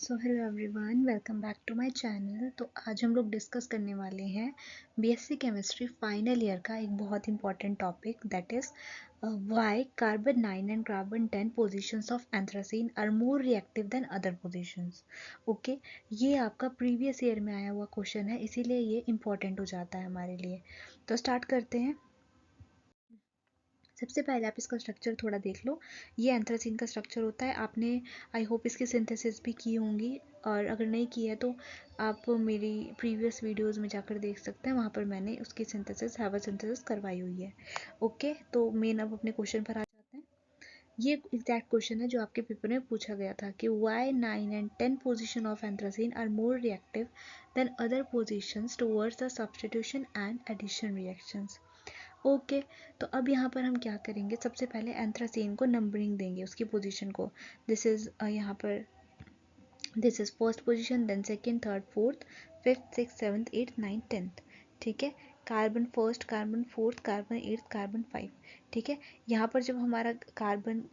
So hello everyone, welcome back to my channel. तो आज हम लोग डिस्कस करने वाले हैं बीएससी केमिस्ट्री फाइनल ईयर का एक बहुत important topic, that is why carbon 9 and carbon 10 positions of anthracene are more reactive than other positions. Okay, ये आपका प्रीवियस ईयर में आया हुआ क्वेश्चन है, इसीलिए ये इंपॉर्टेंट हो जाता है हमारे लिए। तो स्टार्ट करते हैं। सबसे पहले आप इसका स्ट्रक्चर थोड़ा देख लो। ये एंथ्रासीन का स्ट्रक्चर होता है। आपने आई होप इसकी सिंथेसिस भी की होंगी, और अगर नहीं की है तो आप मेरी प्रीवियस वीडियोस में जाकर देख सकते हैं, वहाँ पर मैंने उसकी सिंथेसिस हैवा सिंथेसिस करवाई हुई है। ओके, तो मेन अब अपने क्वेश्चन पर आ जाते हैं। ये एग्जैक्ट क्वेश्चन है जो आपके पेपर में पूछा गया था कि why 9 and 10 position of anthracene are more reactive than other positions towards the substitution and addition reactions. Okay, तो अब यहाँ पर हम क्या करेंगे, सबसे पहले एंथ्रासीन को नंबरिंग देंगे, उसकी पोजीशन को। दिस इज यहाँ पर this is first position, then second, third, fourth, fifth, six, seventh, eighth, ninth, tenth. ठीक है, carbon first, carbon fourth, carbon eighth, carbon five. ठीक है, यहाँ पर जब हमारा कार्बन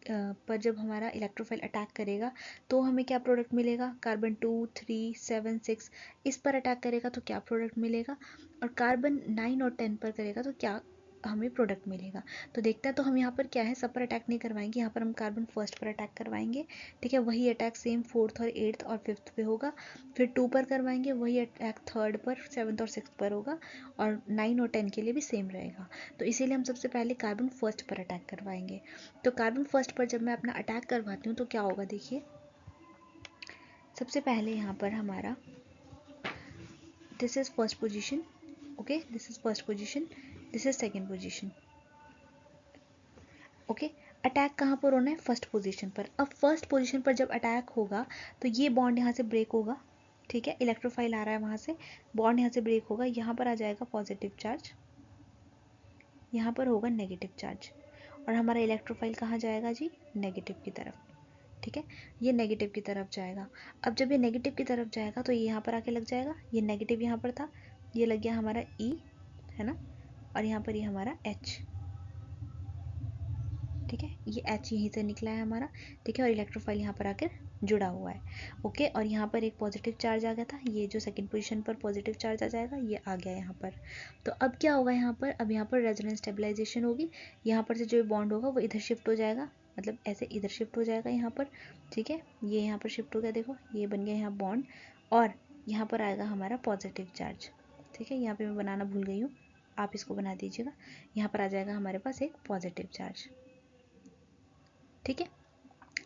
पर जब हमारा इलेक्ट्रोफाइल अटैक करेगा तो हमें क्या प्रोडक्ट मिलेगा, कार्बन 2, 3, 7, 6 इस पर अटैक करेगा तो क्या प्रोडक्ट मिलेगा, और कार्बन 9 और 10 पर करेगा तो क्या हमें प्रोडक्ट मिलेगा। तो देखते हैं, तो हम यहाँ पर क्या है, सब पर अटैक नहीं करवाएंगे, यहाँ पर हम कार्बन फर्स्ट पर अटैक करवाएंगे। ठीक है, वही अटैक सेम फोर्थ और एट्थ और फिफ्थ पे होगा। फिर 2 पर करवाएंगे, वही अटैक थर्ड पर, सेवन्थ और सिक्स पर होगा, और 9 और 10 के लिए भी सेम रहेगा। तो इसीलिए हम सबसे पहले कार्बन फर्स्ट पर अटैक करवाएंगे। तो कार्बन फर्स्ट पर जब मैं अपना अटैक करवाती हूँ तो क्या होगा, देखिए। सबसे पहले यहाँ पर हमारा this is first position. Okay, this is first position, this is second position. Okay, attack कहाँ पर होना है, फर्स्ट पोजीशन पर। अब फर्स्ट पोजीशन पर जब अटैक होगा तो ये बॉन्ड यहाँ से ब्रेक होगा। ठीक है, इलेक्ट्रोफाइल आ रहा है वहाँ से, बॉन्ड यहाँ से ब्रेक होगा, यहाँ पर आ जाएगा पॉजिटिव चार्ज, यहाँ पर होगा नेगेटिव चार्ज, और हमारा इलेक्ट्रोफाइल कहाँ जाएगा जी, नेगेटिव की तरफ। ठीक है, ये नेगेटिव की तरफ जाएगा। अब जब ये नेगेटिव की तरफ जाएगा तो ये यहाँ पर आके लग जाएगा, ये नेगेटिव यहाँ पर था, ये लग गया हमारा ई, है ना, और यहाँ पर ये हमारा एच। ठीक है, ये एच यहीं से निकला है हमारा। ठीक है, और इलेक्ट्रोफाइल यहाँ पर आकर जुड़ा हुआ है। ओके, और यहाँ पर एक पॉजिटिव चार्ज आ गया था, ये जो सेकंड पोजीशन पर पॉजिटिव चार्ज आ जाएगा, ये आ गया यहाँ पर। तो अब क्या होगा यहाँ पर, अब यहाँ पर रेजोनेंस स्टेबलाइजेशन होगी, यहाँ पर से जो बॉन्ड होगा वो इधर शिफ्ट हो जाएगा, मतलब ऐसे इधर शिफ्ट हो जाएगा यहाँ पर। ठीक है, ये यहाँ पर शिफ्ट हो गया, देखो ये बन गया यहाँ बॉन्ड, और यहाँ पर आएगा हमारा पॉजिटिव चार्ज। ठीक है, यहाँ पर मैं बनाना भूल गई हूँ, आप इसको बना दीजिएगा। यहाँ पर आ जाएगा हमारे पास एक पॉजिटिव चार्ज। ठीक है,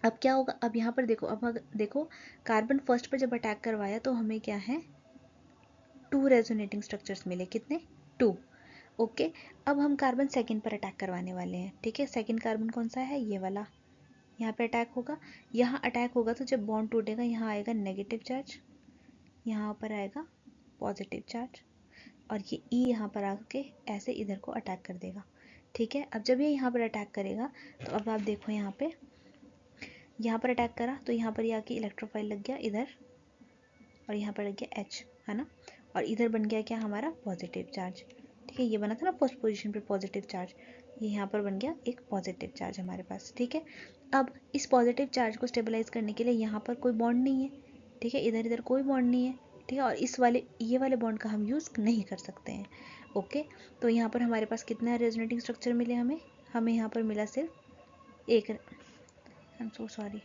अब क्या होगा, अब यहाँ पर देखो, अब देखो कार्बन फर्स्ट पर जब अटैक करवाया तो हमें क्या है, 2 रेजोनेटिंग स्ट्रक्चर्स मिले, कितने, 2। ओके, अब हम कार्बन सेकंड पर अटैक करवाने वाले हैं। ठीक है, सेकंड कार्बन कौन सा है, ये वाला, यहाँ पे अटैक होगा। यहाँ अटैक होगा तो जब बॉन्ड टूटेगा यहाँ आएगा नेगेटिव चार्ज, यहाँ पर आएगा पॉजिटिव चार्ज, और ये ई यहाँ पर आके ऐसे इधर को अटैक कर देगा। ठीक है, अब जब ये यहाँ पर अटैक करेगा तो अब आप देखो यहाँ पर अटैक करा तो यहाँ पर आके इलेक्ट्रोफाइल लग गया इधर, और यहाँ पर लग गया एच, है ना, और इधर बन गया क्या हमारा पॉजिटिव चार्ज। ठीक है, ये बना था ना फर्स्ट पोजीशन पे पॉजिटिव चार्ज, ये यहाँ पर बन गया एक पॉजिटिव चार्ज हमारे पास। ठीक है, अब इस पॉजिटिव चार्ज को स्टेबलाइज करने के लिए यहाँ पर कोई बॉन्ड नहीं है। ठीक है, इधर इधर कोई बॉन्ड नहीं है। ठीक है, और इस वाले ये वाले बॉन्ड का हम यूज़ नहीं कर सकते हैं। ओके, तो यहाँ पर हमारे पास कितना रेजोनेटिंग स्ट्रक्चर मिले हमें, यहाँ पर मिला सिर्फ एक, आई एम सो सॉरी,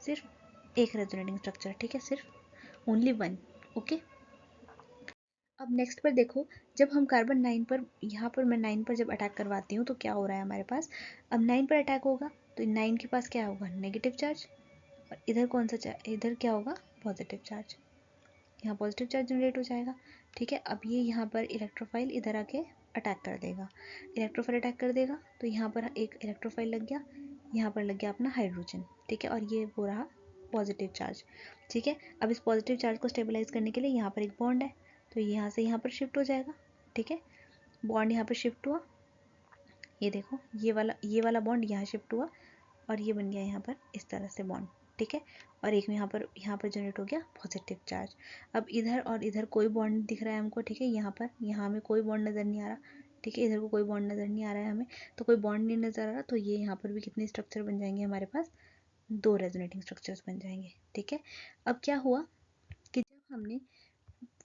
सिर्फ एक रेजोनेटिंग स्ट्रक्चर। ठीक है, सिर्फ ओनली वन। ओके, अब नेक्स्ट पर देखो, जब हम कार्बन 9 पर, यहाँ पर मैं 9 पर जब अटैक करवाती हूँ तो क्या हो रहा है हमारे पास, अब 9 पर अटैक होगा तो 9 के पास क्या होगा, नेगेटिव चार्ज, और इधर कौन सा चार्ज, इधर क्या होगा, पॉजिटिव चार्ज, यहाँ पॉजिटिव चार्ज जनरेट हो जाएगा। ठीक है, अब ये यहाँ पर इलेक्ट्रोफाइल इधर आके अटैक कर देगा, इलेक्ट्रोफाइल अटैक कर देगा तो यहाँ पर एक इलेक्ट्रोफाइल लग गया, यहाँ पर लग गया अपना हाइड्रोजन। ठीक है, और ये हो रहा पॉजिटिव चार्ज। ठीक है, अब इस पॉजिटिव चार्ज को स्टेबलाइज करने के लिए यहाँ पर एक बॉन्ड है, तो यहाँ से यहाँ पर शिफ्ट हो जाएगा। ठीक है, बॉन्ड यहाँ पर शिफ्ट हुआ, ये देखो ये वाला बॉन्ड यहाँ शिफ्ट हुआ, और ये बन गया यहाँ पर इस तरह से बॉन्ड। ठीक है, और एक में यहाँ पर जनरेट हो गया पॉजिटिव चार्ज। अब इधर और इधर कोई बॉन्ड दिख रहा है हमको। ठीक है, यहाँ हमें कोई बॉन्ड नज़र नहीं आ रहा। ठीक है, इधर को कोई बॉन्ड नज़र नहीं आ रहा है हमें, तो कोई बॉन्ड नहीं नज़र आ रहा, तो ये यहाँ पर भी कितने स्ट्रक्चर बन जाएंगे हमारे पास, दो रेजोनेटिंग स्ट्रक्चर्स बन जाएंगे। ठीक है, अब क्या हुआ कि जब हमने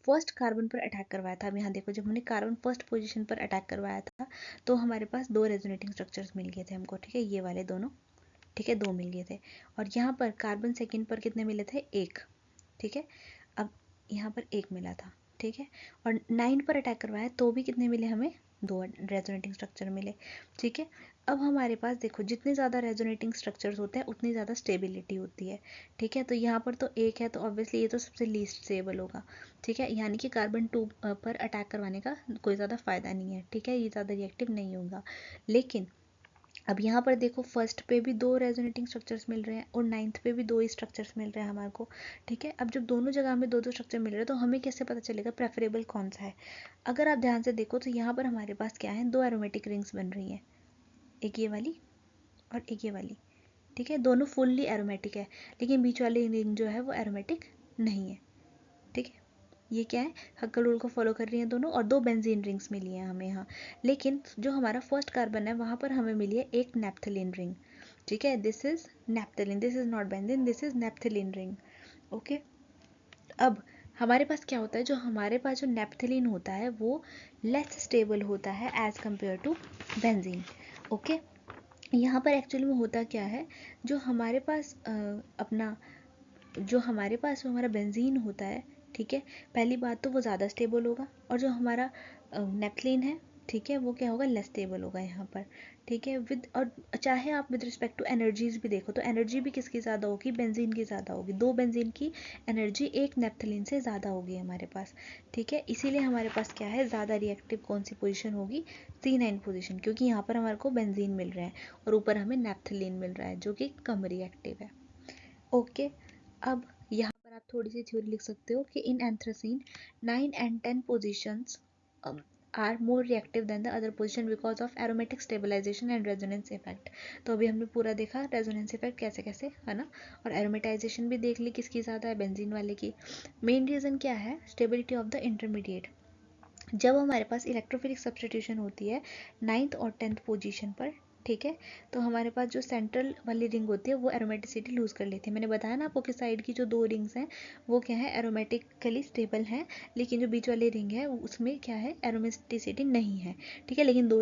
फर्स्ट कार्बन पर अटैक करवाया था, अब यहाँ देखो, जब हमने कार्बन फर्स्ट पोजीशन पर अटैक करवाया था तो हमारे पास दो रेजोनेटिंग स्ट्रक्चर्स मिल गए थे हमको। ठीक है, ये वाले दोनों, ठीक है, दो मिल गए थे। और यहाँ पर कार्बन सेकेंड पर कितने मिले थे, एक। ठीक है, अब यहाँ पर एक मिला था। ठीक है, और 9 पर अटैक करवाया तो भी कितने मिले हमें, दो रेजोनेटिंग स्ट्रक्चर मिले। ठीक है, अब हमारे पास देखो, जितने ज़्यादा रेजोनेटिंग स्ट्रक्चर्स होते हैं उतनी ज़्यादा स्टेबिलिटी होती है। ठीक है, तो यहाँ पर तो एक है तो ऑब्वियसली ये तो सबसे लीस्ट स्टेबल होगा। ठीक है, यानी कि कार्बन 2 पर अटैक करवाने का कोई ज़्यादा फ़ायदा नहीं है। ठीक है, ये ज़्यादा रिएक्टिव नहीं होगा। लेकिन अब यहाँ पर देखो, फर्स्ट पे भी दो रेजोनेटिंग स्ट्रक्चर्स मिल रहे हैं और नाइन्थ पे भी दो ही स्ट्रक्चर्स मिल रहे हैं हमारे को। ठीक है, अब जब दोनों जगह हमें दो दो स्ट्रक्चर मिल रहे हैं तो हमें कैसे पता चलेगा प्रेफरेबल कौन सा है। अगर आप ध्यान से देखो तो यहाँ पर हमारे पास क्या है, दो एरोमेटिक रिंग्स बन रही हैं, एक ये वाली और एक ये वाली। ठीक है, दोनों फुल्ली एरोमेटिक है, लेकिन बीच वाली रिंग जो है वो एरोमेटिक नहीं है। ठीक है, ये क्या है, हक्कल रूल को फॉलो कर रही हैं दोनों, और दो बेंजीन रिंग्स मिली हैं हमें यहाँ। लेकिन जो हमारा फर्स्ट कार्बन है वहाँ पर हमें मिली है एक नैप्थलीन रिंग। ठीक है, this is naphthalene, this is not benzene, this is naphthalene ring. Okay, अब हमारे पास क्या होता है, जो हमारे पास जो नैप्थलीन होता है वो लेस स्टेबल होता है as compared to benzene. Okay, यहाँ पर एक्चुअली में होता क्या है, जो हमारे पास अपना जो हमारे पास हमारा बेंजीन होता है, ठीक है, पहली बात तो वो ज़्यादा स्टेबल होगा, और जो हमारा नेप्थलीन है, ठीक है, वो क्या होगा, लेस स्टेबल होगा यहाँ पर। ठीक है, विद, और चाहे आप विद रिस्पेक्ट टू एनर्जीज भी देखो तो एनर्जी भी किसकी ज़्यादा होगी, बेंजीन की ज़्यादा होगी। दो बेंजीन की एनर्जी एक नेप्थलीन से ज़्यादा होगी हमारे पास। ठीक है, इसीलिए हमारे पास क्या है, ज़्यादा रिएक्टिव कौन सी पोजीशन होगी, C9 पोजीशन, क्योंकि यहाँ पर हमारे को बेंजीन मिल रहा है और ऊपर हमें नेप्थलीन मिल रहा है जो कि कम रिएक्टिव है। ओके, अब यहाँ पर आप थोड़ी सी थ्योरी लिख सकते हो कि इन anthracene 9 and 10 positions are more reactive than the other position because of aromatic stabilization and resonance effect। तो अभी हमने पूरा देखा रेजोनेंस इफेक्ट कैसे कैसे है ना, और एरोमेटाइजेशन भी देख ली किसकी ज़्यादा है, बेंजीन वाले की। मेन रीज़न क्या है, स्टेबिलिटी ऑफ द इंटरमीडिएट। जब हमारे पास इलेक्ट्रोफिलिक सब्स्टिट्यूशन होती है 9th और 10th पोजीशन पर, ठीक है, तो हमारे पास जो सेंट्रल वाली रिंग होती है वो एरोमेटिसिटी लूज़ कर लेती है। मैंने बताया ना आपको कि साइड की जो दो रिंग्स हैं वो क्या है, एरोमेटिकली स्टेबल हैं, लेकिन जो बीच वाली रिंग है उसमें क्या है, एरोमेटिसिटी नहीं है। ठीक है, लेकिन दो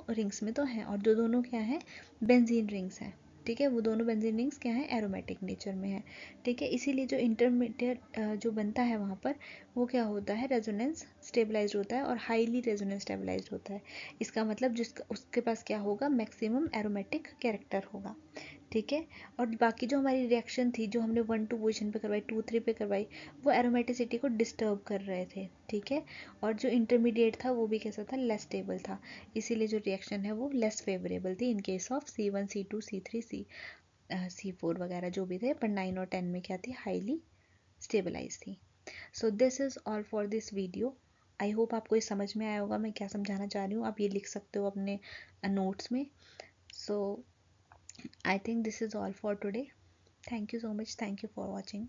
रिंग्स में तो हैं, और जो दोनों क्या है, बेंजीन रिंग्स हैं। ठीक है, वो दोनों बेंजीन रिंग्स क्या है, एरोमेटिक नेचर में है। ठीक है, इसीलिए जो इंटरमीडिएट जो बनता है वहाँ पर वो क्या होता है, रेजोनेंस स्टेबलाइज्ड होता है और हाईली रेजोनेंस स्टेबलाइज्ड होता है। इसका मतलब जिसका उसके पास क्या होगा, मैक्सिमम एरोमेटिक कैरेक्टर होगा। ठीक है, और बाकी जो हमारी रिएक्शन थी जो हमने 1-2 पोजीशन पे करवाई, 2-3 पे करवाई, वो एरोमेटिसिटी को डिस्टर्ब कर रहे थे। ठीक है, और जो इंटरमीडिएट था वो भी कैसा था, लेस स्टेबल था, इसीलिए जो रिएक्शन है वो लेस फेवरेबल थी in case of C1 C2 C3 C4 वगैरह जो भी थे, पर 9 और 10 में क्या थी, हाईली स्टेबलाइज थी। So this is all for this video. I hope आपको ये समझ में आया होगा मैं क्या समझाना चाह रही हूँ, आप ये लिख सकते हो अपने नोट्स में। So I think this is all for today. Thank you so much, thank you for watching.